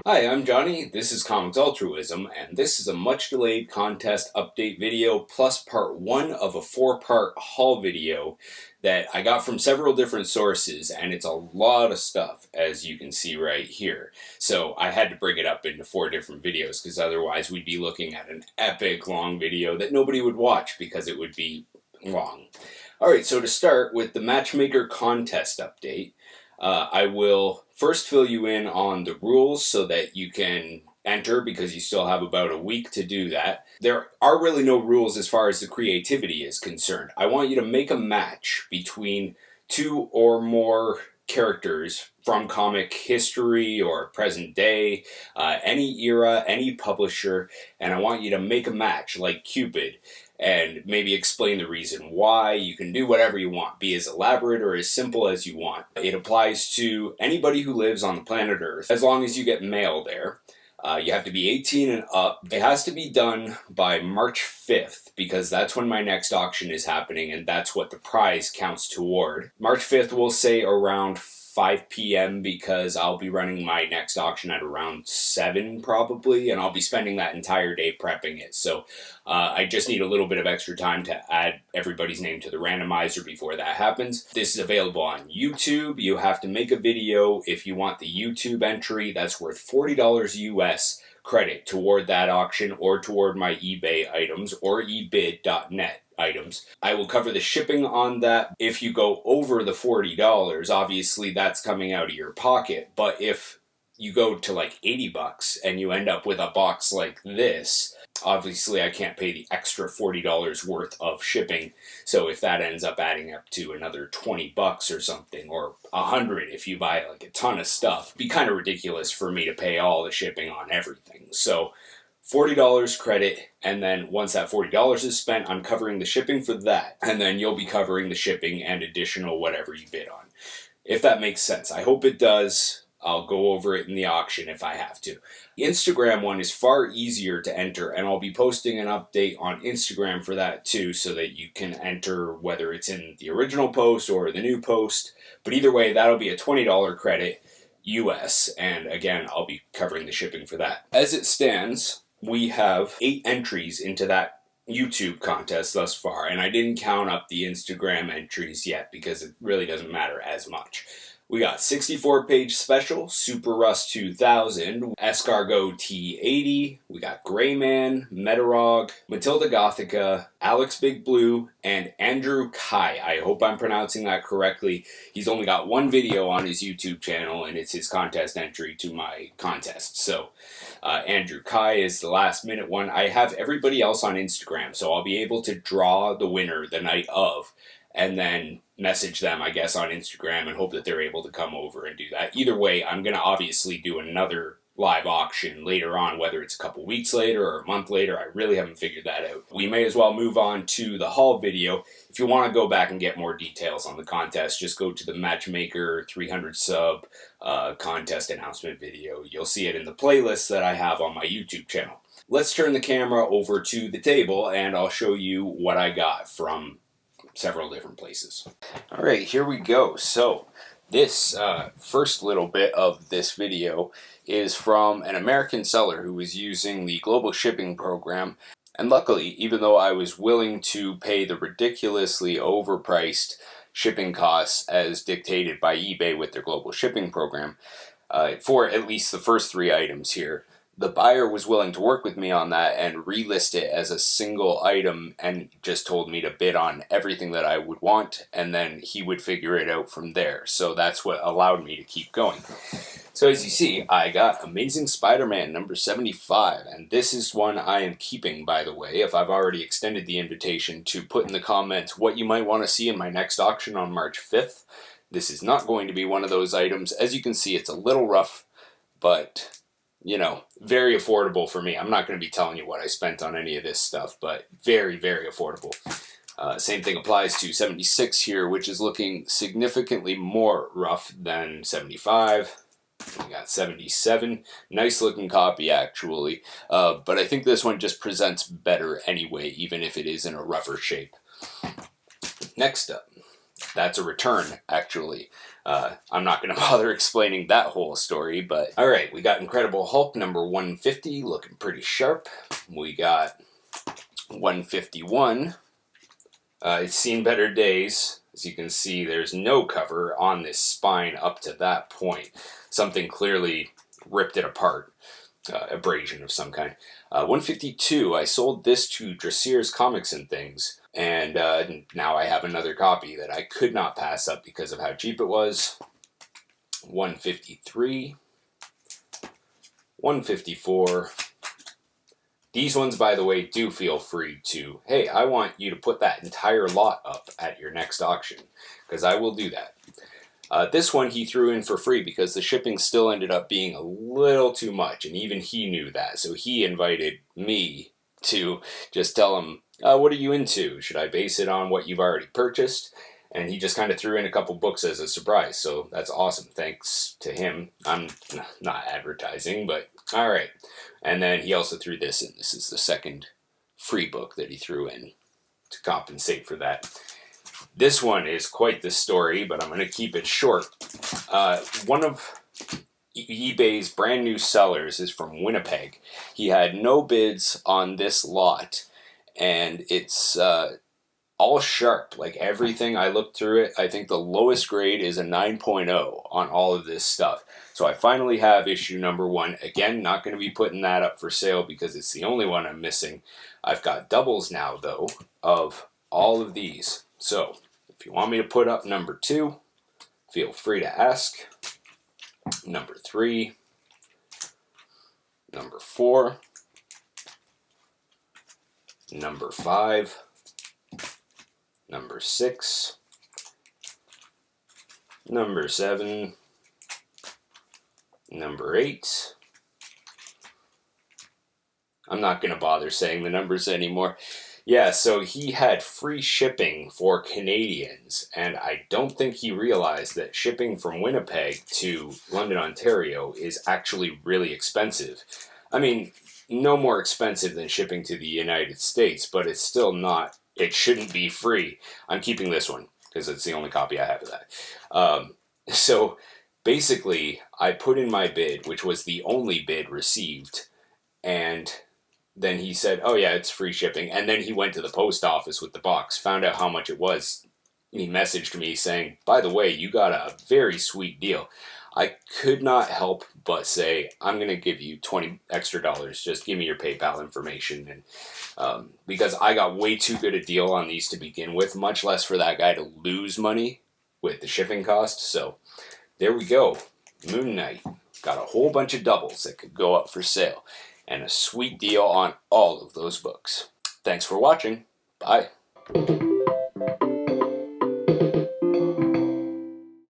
Hi, I'm Johnny, this is Comics Altruism, and this is a much delayed contest update video plus part 1 of a 4-part haul video that I got from several different sources, and it's a lot of stuff, as you can see right here. So I had to break it up into 4 different videos, because otherwise we'd be looking at an epic long video that nobody would watch because it would be long. Alright, so to start with the Matchmaker contest update, I will first fill you in on the rules so that you can enter, because you still have about a week to do that. There are really no rules as far as the creativity is concerned. I want you to make a match between 2 or more characters from comic history or present day, any era, any publisher, and I want you to make a match like Cupid and maybe explain the reason why. You can do whatever you want, be as elaborate or as simple as you want. It applies to anybody who lives on the planet Earth, as long as you get mail there. You have to be 18 and up. It has to be done by March 5th, because that's when my next auction is happening, and that's what the prize counts toward. March 5th, we'll say around 5 p.m. because I'll be running my next auction at around 7 probably, and I'll be spending that entire day prepping it. So I just need a little bit of extra time to add everybody's name to the randomizer before that happens. This is available on YouTube. You have to make a video if you want the YouTube entry. That's worth $40 US credit toward that auction or toward my eBay items or ebid.net items. I will cover the shipping on that. If you go over the $40, obviously that's coming out of your pocket, but if you go to like 80 bucks and you end up with a box like this, obviously I can't pay the extra $40 worth of shipping. So if that ends up adding up to another 20 bucks or something, or 100 if you buy like a ton of stuff, it'd be kind of ridiculous for me to pay all the shipping on everything. So $40 credit, and then once that $40 is spent, I'm covering the shipping for that, and then you'll be covering the shipping and additional whatever you bid on. If that makes sense. I hope it does. I'll go over it in the auction if I have to. The Instagram one is far easier to enter, and I'll be posting an update on Instagram for that too, so that you can enter whether it's in the original post or the new post. But either way, that'll be a $20 credit US, and again, I'll be covering the shipping for that. As it stands, we have 8 entries into that YouTube contest thus far, and I didn't count up the Instagram entries yet because it really doesn't matter as much. We got 64-page special, Super Rust 2000, Escargot T80, we got Greyman, Metarog, Matilda Gothica, Alex Big Blue, and Andrew Kai. I hope I'm pronouncing that correctly. He's only got 1 video on his YouTube channel, and it's his contest entry to my contest. So Andrew Kai is the last minute one. I have everybody else on Instagram, so I'll be able to draw the winner the night of, and then message them, I guess, on Instagram and hope that they're able to come over and do that. Either way, I'm going to obviously do another live auction later on, whether it's a couple weeks later or a month later. I really haven't figured that out. We may as well move on to the haul video. If you want to go back and get more details on the contest, just go to the Matchmaker 300 sub contest announcement video. You'll see it in the playlist that I have on my YouTube channel. Let's turn the camera over to the table and I'll show you what I got from several different places. Alright, here we go. So this first little bit of this video is from an American seller who was using the global shipping program, and luckily, even though I was willing to pay the ridiculously overpriced shipping costs as dictated by eBay with their global shipping program, for at least the first 3 items here, the buyer was willing to work with me on that and relist it as a single item and just told me to bid on everything that I would want, and then he would figure it out from there. So that's what allowed me to keep going. So as you see, I got Amazing Spider-Man number 75, and this is one I am keeping, by the way. If I've already extended the invitation to put in the comments what you might want to see in my next auction on March 5th. This is not going to be one of those items. As you can see, it's a little rough, but you know, very affordable for me. I'm not going to be telling you what I spent on any of this stuff, but very, very affordable. Same thing applies to 76 here, which is looking significantly more rough than 75. We got 77. Nice looking copy, actually. But I think this one just presents better anyway, even if it is in a rougher shape. Next up, that's a return, actually. I'm not going to bother explaining that whole story, but alright, we got Incredible Hulk number 150, looking pretty sharp. We got 151. It's seen better days. As you can see, there's no cover on this spine up to that point. Something clearly ripped it apart. Abrasion of some kind. 152, I sold this to Dressier's Comics and Things, and now I have another copy that I could not pass up because of how cheap it was. 153, 154. These ones, by the way, do feel free to, hey, I want you to put that entire lot up at your next auction, because I will do that. This one he threw in for free because the shipping still ended up being a little too much, and even he knew that. So he invited me to just tell him, what are you into? Should I base it on what you've already purchased? And he just kind of threw in a couple books as a surprise. So that's awesome. Thanks to him. I'm not advertising, but all right. And then he also threw this in. This is the second free book that he threw in to compensate for that. This one is quite the story, but I'm going to keep it short. One of eBay's brand new sellers is from Winnipeg. He had no bids on this lot, and it's all sharp. Like everything, I looked through it. I think the lowest grade is a 9.0 on all of this stuff. So I finally have issue number 1. Again, not going to be putting that up for sale because it's the only one I'm missing. I've got doubles now, though, of all of these. So if you want me to put up number 2, feel free to ask. Number 3, number 4, number 5, number 6, number 7, number 8. I'm not going to bother saying the numbers anymore. Yeah, so he had free shipping for Canadians, and I don't think he realized that shipping from Winnipeg to London, Ontario is actually really expensive. I mean, no more expensive than shipping to the United States, but it's still not, it shouldn't be free. I'm keeping this one, because it's the only copy I have of that. So basically, I put in my bid, which was the only bid received, and then he said, oh yeah, it's free shipping. And then he went to the post office with the box, found out how much it was. He messaged me saying, by the way, you got a very sweet deal. I could not help but say, I'm going to give you $20 extra. Just give me your PayPal information. And because I got way too good a deal on these to begin with, much less for that guy to lose money with the shipping cost. So there we go. Moon Knight. Got a whole bunch of doubles that could go up for sale. And a sweet deal on all of those books. Thanks for watching. Bye.